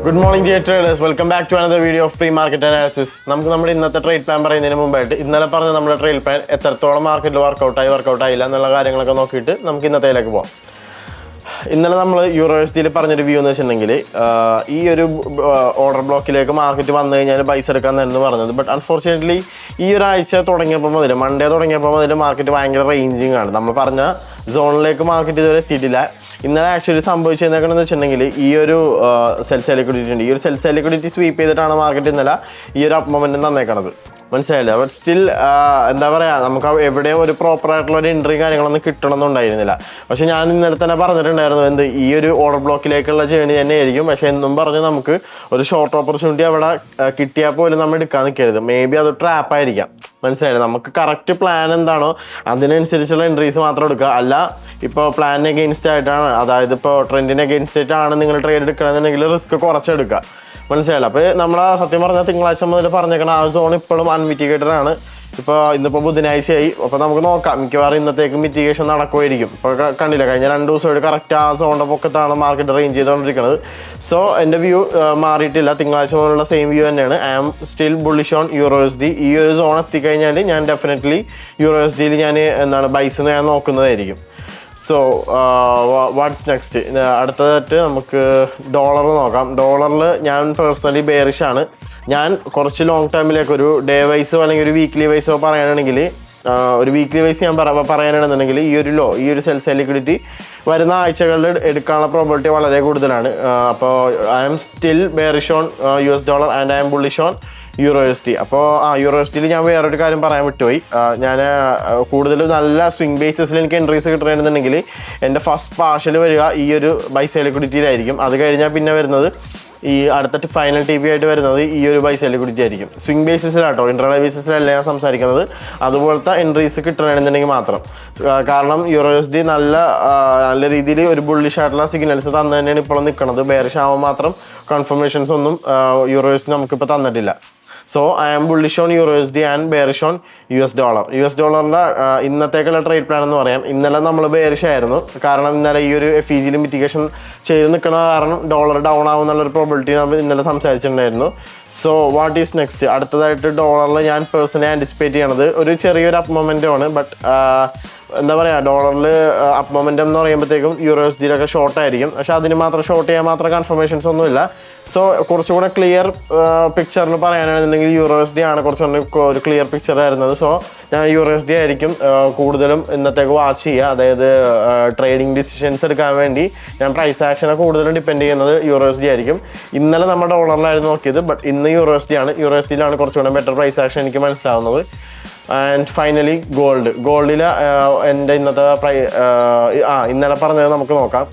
Good morning dear traders, welcome back to another video of pre-market analysis. നമുക്ക് നമ്മുടെ ഇന്നത്തെ trade plan പറയുന്നതിന് മുമ്പായിട്ട് ഇന്നലെ പറഞ്ഞ നമ്മുടെ ട്രേഡ് പ്ലാൻ എത്രത്തോളം മാർക്കറ്റിൽ വർക്കൗട്ട് ആയില്ല എന്നുള്ള കാര്യങ്ങളൊക്കെ നോക്കിയിട്ട് നമുക്ക് ഇന്നത്തേലേക്ക് പോകാം. ഇന്നലെ നമ്മൾ യൂറോസിറ്റിയിൽ പറഞ്ഞൊരു വ്യൂ എന്ന് വെച്ചിട്ടുണ്ടെങ്കിൽ ഈ ഒരു ഓർഡർ ബ്ലോക്കിലേക്ക് മാർക്കറ്റ് വന്നു കഴിഞ്ഞാൽ പൈസ എടുക്കാമെന്നായിരുന്നു പറഞ്ഞത്. ബട്ട് അൺഫോർച്യുനേറ്റ്ലി ഈ ഒരാഴ്ച തുടങ്ങിയപ്പോൾ മുതൽ മൺഡേ തുടങ്ങിയപ്പോൾ മുതൽ മാർക്കറ്റ് ഭയങ്കര റേഞ്ചിങ് ആണ്. നമ്മൾ പറഞ്ഞ സോണിലേക്ക് മാർക്കറ്റ് ഇതുവരെ എത്തിയിട്ടില്ല. ഇന്നലെ ആക്ച്വലി സംഭവിച്ചതെന്ന് വെച്ചിട്ടുണ്ടെങ്കിൽ ഈ ഒരു സെൽസ് ലിക്വിഡിറ്റി ഉണ്ട്. ഈ ഒരു സെൽസ് ലിക്വിഡിറ്റി സ്വീപ്പ് ചെയ്തിട്ടാണ് മാർക്കറ്റ് ഇന്നലെ ഈ ഒരു അപ്പ് മൊമെന്റം തന്നേക്കണത്. മനസ്സിലായില്ല. ബട്ട് സ്റ്റിൽ എന്താ പറയുക, നമുക്ക് എവിടെയും ഒരു പ്രോപ്പറായിട്ടുള്ള ഒരു എൻട്രി കാര്യങ്ങളൊന്നും കിട്ടണമെന്നുണ്ടായിരുന്നില്ല. പക്ഷേ ഞാൻ ഇന്നലെ തന്നെ പറഞ്ഞിട്ടുണ്ടായിരുന്നു ഈ ഒരു ഓർഡർ ബ്ലോക്കിലേക്കുള്ള ജേണി തന്നെയായിരിക്കും. പക്ഷേ എന്നും പറഞ്ഞ് നമുക്ക് ഒരു ഷോർട്ട് ഓപ്പർച്യൂണിറ്റി അവിടെ കിട്ടിയാൽ പോലും നമ്മൾ എടുക്കാൻ നിൽക്കരുത്. മേ ബി അത് ട്രാപ്പായിരിക്കാം. മനസ്സിലായില്ല. നമുക്ക് കറക്റ്റ് പ്ലാൻ എന്താണോ അതിനനുസരിച്ചുള്ള എൻട്രീസ് മാത്രം എടുക്കുക. അല്ല ഇപ്പോൾ പ്ലാനിന് അഗെയിൻസ്റ്റ് ആയിട്ടാണ്, അതായത് ഇപ്പോൾ ട്രെൻഡിന് അഗെയിൻസ്റ്റ് ആയിട്ടാണ് നിങ്ങൾ ട്രേഡ് എടുക്കണമെന്നുണ്ടെങ്കിൽ റിസ്ക് കുറച്ചെടുക്കുക. മനസ്സിലായില്ല. അപ്പോൾ നമ്മൾ സത്യം പറഞ്ഞാൽ തിങ്കളാഴ്ച മുതൽ പറഞ്ഞേക്കണം ആ സോൺ ഇപ്പോഴും അൺമിറ്റിഗേറ്റഡ് ആണ്. ഇപ്പോൾ ഇന്നിപ്പോൾ ബുധനാഴ്ചയായി. അപ്പോൾ നമുക്ക് നോക്കാം, മിക്കവാറും ഇന്നത്തേക്ക് മിറ്റിഗേഷൻ നടക്കുമായിരിക്കും. ഇപ്പോൾ കണ്ടില്ല, കഴിഞ്ഞ 2 ദിവസമായിട്ട് കറക്റ്റ് ആ സോണിൻ്റെ പൊക്കത്താണ് മാർക്കറ്റ് റേഞ്ച് ചെയ്തുകൊണ്ടിരിക്കുന്നത്. സോ എൻ്റെ വ്യൂ മാറിയിട്ടില്ല. തിങ്കളാഴ്ച മുതലുള്ള സെയിം വ്യൂ തന്നെയാണ്. I am still bullish on euro USD. ഈ ഒരു സോൺ എത്തിക്കഴിഞ്ഞാൽ ഞാൻ ഡെഫിനറ്റ്ലി യൂറോഎസ്ഡിയിൽ ഞാൻ ബൈസ് ഞാൻ നോക്കുന്നതായിരിക്കും. So what's next? അടുത്തതായിട്ട് നമുക്ക് ഡോളർ നോക്കാം. ഡോളറിൽ ഞാൻ പേഴ്സണലി ബെയറിഷ് ആണ്. ഞാൻ കുറച്ച് ലോങ് ടൈമിലേക്ക് ഒരു ഡേ വൈസോ അല്ലെങ്കിൽ ഒരു വീക്ക്ലി വൈസോ പറയാനാണെങ്കിൽ, ഒരു വീക്ക്ലി വൈസ് ഞാൻ പറയാനാണെന്നുണ്ടെങ്കിൽ ഈ ഒരു സെൽസ് ലിക്വിഡിറ്റി വരുന്ന ആഴ്ചകളിൽ എടുക്കാനുള്ള പ്രോബിലിറ്റി വളരെ കൂടുതലാണ്. അപ്പോൾ I am still bearish on US dollar and I am bullish on euro USD. അപ്പോൾ യൂറോഎസ്ഡിയിൽ ഞാൻ വേറൊരു കാര്യം പറയാൻ വിട്ടുപോയി. ഞാൻ കൂടുതൽ നല്ല സ്വിംഗ് ബേസിസിൽ എനിക്ക് എൻട്രീസ് കിട്ടണമെന്നുണ്ടെങ്കിൽ എൻ്റെ ഫസ്റ്റ് പാർഷ്യൽ വരിക ഈ ഒരു ബൈ ലിക്വിഡിറ്റിയിലായിരിക്കും. അത് കഴിഞ്ഞാൽ പിന്നെ വരുന്നത് ഈ അടുത്ത ഫൈനൽ TP ആയിട്ട് വരുന്നത് ഈ ഒരു ബൈ ലിക്വിഡിറ്റി ആയിരിക്കും. സ്വിംഗ് ബേസിസിലാട്ടോ, ഇൻട്രാഡേ ബേസിസിലല്ല ഞാൻ സംസാരിക്കുന്നത്. അതുപോലത്തെ എൻട്രീസ് കിട്ടണമെന്നുണ്ടെങ്കിൽ മാത്രം. കാരണം യൂറോഎസ്ഡി നല്ല രീതിയിൽ ഒരു ബുള്ളിഷ് ആയിട്ടുള്ള സിഗ്നൽസ് തന്നു തന്നെയാണ് ഇപ്പോഴും നിൽക്കുന്നത്. ബെയറിഷ് ആവാൻ മാത്രം കൺഫർമേഷൻസ് ഒന്നും യൂറോഎസ്ഡി നമുക്കിപ്പോൾ തന്നിട്ടില്ല. So I am bullish on euro USD and bearish on US dollar. US ഡോളറിൻ്റെ ഇന്നത്തേക്കുള്ള ട്രേഡ് പ്ലാൻ എന്ന് പറയാം. ഇന്നലെ നമ്മൾ ബെയറിഷ് ആയിരുന്നു. കാരണം ഇന്നലെ ഈ ഒരു FEGയിൽ മിറ്റിഗേഷൻ ചെയ്ത് നിൽക്കുന്ന കാരണം ഡോളർ ഡൗൺ ആവുമെന്നുള്ളൊരു പ്രോബിലിറ്റി നമ്മൾ ഇന്നലെ സംസാരിച്ചിട്ടുണ്ടായിരുന്നു. So what is next? അടുത്തതായിട്ട് ഡോളറിൽ ഞാൻ പേഴ്സണലി ആൻറ്റിസിപ്പേറ്റ് ചെയ്യണത് ഒരു ചെറിയൊരു അപ്പ് മൊമെൻ്റമാണ്. ബട്ട് എന്താ പറയുക, ഡോളറിൽ അപ്പ് മൊമെൻ്റം എന്ന് പറയുമ്പോഴത്തേക്കും യൂറോഎസ്ഡിയിലൊക്കെ ഷോർട്ടായിരിക്കും. പക്ഷേ അതിന് മാത്രം ഷോർട്ട് ചെയ്യാൻ മാത്രം കൺഫർമേഷൻസ് ഒന്നുമില്ല. സോ കുറച്ചുകൂടെ ക്ലിയർ പിക്ചറിൽ പറയാനാണെന്നുണ്ടെങ്കിൽ യൂറോഎസ്ഡി ആണ് കുറച്ചുകൂടെ ഒരു ക്ലിയർ പിക്ചർ ആയിരുന്നത്. സോ ഞാൻ യൂറോഎസ്ഡി ആയിരിക്കും കൂടുതലും ഇന്നത്തേക്ക് വാച്ച് ചെയ്യുക. അതായത് ട്രേഡിംഗ് ഡിസിഷൻസ് എടുക്കാൻ വേണ്ടി ഞാൻ പ്രൈസ് ആക്ഷനെ കൂടുതലും ഡിപ്പെൻഡ് ചെയ്യുന്നത് യൂറോഎസ്ഡി ആയിരിക്കും. ഇന്നലെ നമ്മൾ ഡോളറിലായിരുന്നു നോക്കിയത്, ബട്ട് ഇന്ന് യൂറോഎസ്ഡിയിലാണ് കുറച്ചുകൂടെ ബെറ്റർ പ്രൈസ് ആക്ഷൻ എനിക്ക് മനസ്സിലാവുന്നത്. ആൻഡ് ഫൈനലി ഗോൾഡിൽ എൻ്റെ ഇന്നത്തെ ഇന്നലെ പറഞ്ഞത് നമുക്ക് നോക്കാം.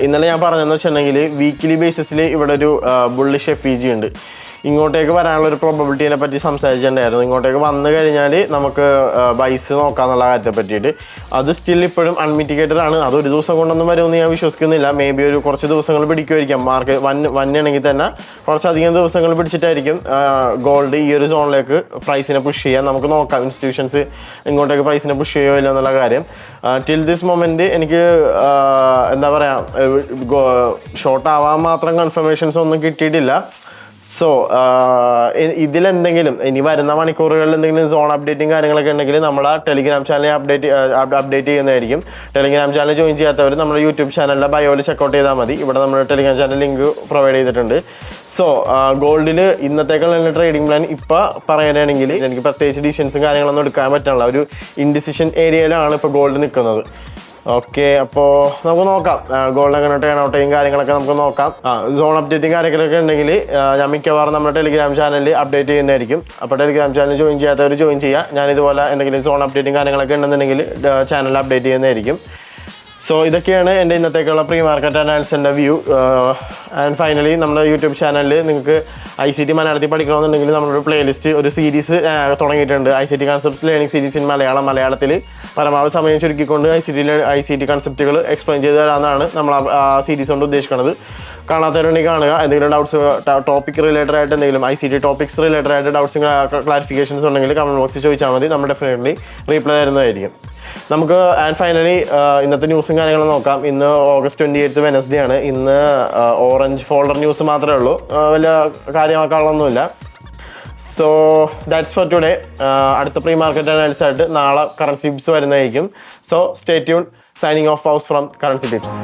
ഇന്നലെ ഞാൻ പറഞ്ഞതെന്ന് വെച്ചിട്ടുണ്ടെങ്കിൽ വീക്ക്ലി ബേസിസിൽ ഇവിടെ ഒരു ബുള്ളിഷ് FEG ഉണ്ട്. ഇങ്ങോട്ടേക്ക് വരാനുള്ള ഒരു പ്രോബബിലിറ്റിനെ പറ്റി സംസാരിച്ചിട്ടുണ്ടായിരുന്നു. ഇങ്ങോട്ടേക്ക് വന്നു കഴിഞ്ഞാൽ നമുക്ക് ബൈസ് നോക്കാമെന്നുള്ള കാര്യത്തെ പറ്റിയിട്ട്. അത് സ്റ്റിൽ ഇപ്പോഴും അൺമിറ്റിഗേറ്റഡ് ആണ്. അതൊരു ദിവസം കൊണ്ടൊന്നും വരുമെന്ന് ഞാൻ വിശ്വസിക്കുന്നില്ല. മേ ബി ഒരു കുറച്ച് ദിവസങ്ങൾ പിടിക്കുമായിരിക്കാം. വന്നെയാണെങ്കിൽ തന്നെ കുറച്ചധികം ദിവസങ്ങൾ പിടിച്ചിട്ടായിരിക്കും ഗോൾഡ് ഈ ഒരു സോണിലേക്ക് പ്രൈസിനെ പുഷ് ചെയ്യാൻ. നമുക്ക് നോക്കാം ഇൻസ്റ്റിറ്റ്യൂഷൻസ് ഇങ്ങോട്ടേക്ക് പ്രൈസിനെ പുഷ് ചെയ്യുമോ ഇല്ല എന്നുള്ള കാര്യം. ടിൽ ദിസ് മൊമെൻറ്റ് എനിക്ക് എന്താ പറയുക, ഷോർട്ട് ആവാൻ മാത്രം കൺഫർമേഷൻസ് ഒന്നും കിട്ടിയിട്ടില്ല. സോ ഇതിലെന്തെങ്കിലും ഇനി വരുന്ന മണിക്കൂറുകളിൽ എന്തെങ്കിലും സോൺ അപ്ഡേറ്റും കാര്യങ്ങളൊക്കെ ഉണ്ടെങ്കിൽ നമ്മൾ ആ ടെലിഗ്രാം ചാനൽ അപ്ഡേറ്റ് ചെയ്യുന്നതായിരിക്കും. ടെലിഗ്രാം ചാനൽ ജോയിൻ ചെയ്യാത്തവർ നമ്മുടെ യൂട്യൂബ് ചാനലിലെ ബയോയിൽ ചെക്കൗട്ട് ചെയ്താൽ മതി. ഇവിടെ നമ്മൾ ടെലിഗ്രാം ചാനൽ ലിങ്ക് പ്രൊവൈഡ് ചെയ്തിട്ടുണ്ട്. സോ ഗോൾഡിൽ ഇന്നത്തേക്കുള്ള ട്രേഡിംഗ് പ്ലാൻ ഇപ്പോൾ പറയാനാണെങ്കിൽ എനിക്ക് പ്രത്യേകിച്ച് ഡിസിഷൻസും കാര്യങ്ങളൊന്നും എടുക്കാൻ പറ്റാനുള്ള ഒരു ഇൻഡിസിഷൻ ഏരിയയിലാണ് ഇപ്പോൾ ഗോൾഡ് നിൽക്കുന്നത്. ഓക്കെ, അപ്പോൾ നമുക്ക് നോക്കാം ഗോൾഡ് എങ്ങനെ ടേൺ ഔട്ട് ചെയ്യും കാര്യങ്ങളൊക്കെ നമുക്ക് നോക്കാം. സോൺ അപ്ഡേറ്റും കാര്യങ്ങളൊക്കെ ഉണ്ടെങ്കിൽ ഞാൻ മിക്കവാറും നമ്മുടെ ടെലിഗ്രാം ചാനലിൽ അപ്ഡേറ്റ് ചെയ്യുന്നതായിരിക്കും. അപ്പോൾ ടെലിഗ്രാം ചാനൽ ജോയിൻ ചെയ്യാത്തവർ ജോയിൻ ചെയ്യുക. ഞാനിതുപോലെ എന്തെങ്കിലും സോൺ അപ്ഡേറ്റും കാര്യങ്ങളൊക്കെ ഉണ്ടെന്നുണ്ടെങ്കിൽ ചാനൽ അപ്ഡേറ്റ് ചെയ്യുന്നതായിരിക്കും. സോ ഇതൊക്കെയാണ് എൻ്റെ ഇന്നത്തേക്കുള്ള പ്രീ മാർക്കറ്റ് അനാലിസിൻ്റെ വ്യൂ. ആൻഡ് ഫൈനലി നമ്മുടെ യൂട്യൂബ് ചാനലിൽ നിങ്ങൾക്ക് ICT മലയാളത്തിൽ പഠിക്കണമെന്നുണ്ടെങ്കിൽ നമ്മളൊരു പ്ലേലിസ്റ്റ് ഒരു സീരീസ് തുടങ്ങിയിട്ടുണ്ട്. ICT concept learning series in മലയാളത്തിൽ പരമാവധി സമയം ചുരുക്കിക്കൊണ്ട് ICT കൺസെപ്റ്റുകൾ എക്സ്പ്ലെയിൻ ചെയ്ത് തരാമെന്നാണ് നമ്മൾ ആ സീരീസ് കൊണ്ട് ഉദ്ദേശിക്കുന്നത്. കാണാത്തവരുണ്ടെങ്കിൽ കാണുക. എന്തെങ്കിലും ഡൗട്ട്സ് ടോപ്പിക് റിലേറ്റഡ് ആയിട്ട് എന്തെങ്കിലും ICT ടോപ്പിക്സ് റിലേറ്റഡ് ആയിട്ട് ഡൗട്ട്സും ക്ലാരിഫിക്കേഷൻസ് ഉണ്ടെങ്കിൽ കമൻറ്റ് ബോക്സിൽ ചോദിച്ചാൽ മതി. നമ്മൾ ഡെഫിനറ്റ്ലി റീപ്ലൈ തരുന്നതായിരിക്കും. നമുക്ക് ആൻഡ് ഫൈനലി ഇന്നത്തെ ന്യൂസും കാര്യങ്ങളും നോക്കാം. ഇന്ന് August 28 വെനസ്ഡേ ആണ്. ഇന്ന് ഓറഞ്ച് ഫോൾഡർ ന്യൂസ് മാത്രമേ ഉള്ളൂ, വലിയ കാര്യമാക്കാനുള്ളൊന്നുമില്ല. So that's for today. അടുത്ത പ്രീ മാർക്കറ്റ് അനാലിസിസ് ആയിട്ട് നാളെ കറൻസി ടിപ്സ് വരുന്നതായിരിക്കും. So stay tune. Signing off house from currency tips.